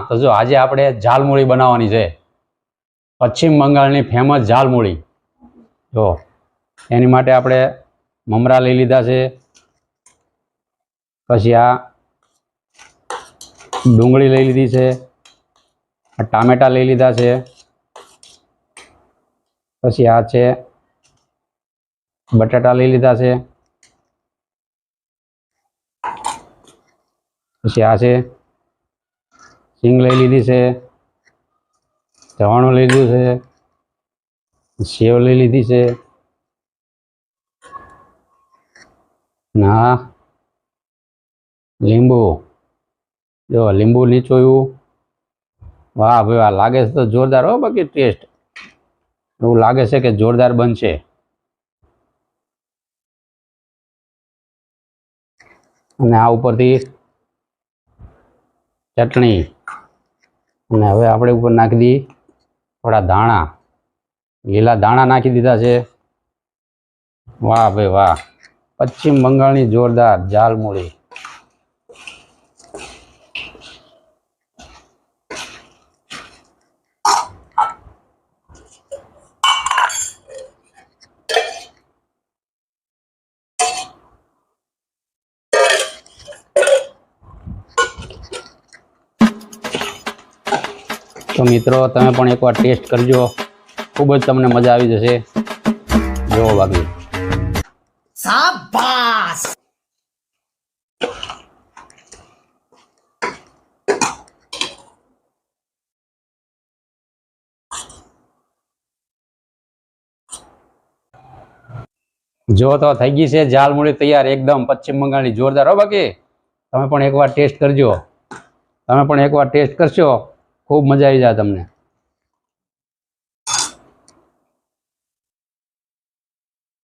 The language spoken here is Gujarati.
તો જો આજે આપણે ઝાલમુળી બનાવવાની છે, પશ્ચિમ બંગાળની ફેમસ ઝાલમુળી। જો એની માટે આપણે મમરા લઈ લીધા છે, પછી આ ડુંગળી લઈ લીધી છે, આ ટામેટા લઈ લીધા છે, પછી આ છે બટાટા લઈ લીધા છે, પછી આ છે સિંગ લઈ લીધી છે, ચવાણું લઈ લીધું છે, સેવ લઈ લીધી છે, ના લીંબુ, જો લીંબુ નીચોયું। વાહ ભાઈ વાહ, લાગે છે તો જોરદાર હો, બાકી ટેસ્ટ એવું લાગે છે કે જોરદાર બનશે। અને આ ઉપરથી ચટણી, અને હવે આપણે ઉપર નાખી દઈએ થોડા ધાણા, લીલા ધાણા નાખી દીધા છે। વાહ ભાઈ વાહ, પશ્ચિમ બંગાળની જોરદાર ઝાલમુળી। તો મિત્રો તમે પણ એકવાર ટેસ્ટ કરજો, ખૂબ જ તમને મજા આવી જશે। જો બાકી શાબાશ। જો તો થઈ ગઈ છે ઝાલમુળી તૈયાર, એકદમ પશ્ચિમ બંગાળની જોરદાર હો। બાકી તમે પણ એકવાર ટેસ્ટ કરજો, તમે પણ એકવાર ટેસ્ટ કરશો, ખૂબ મજા આવી જાય તમને।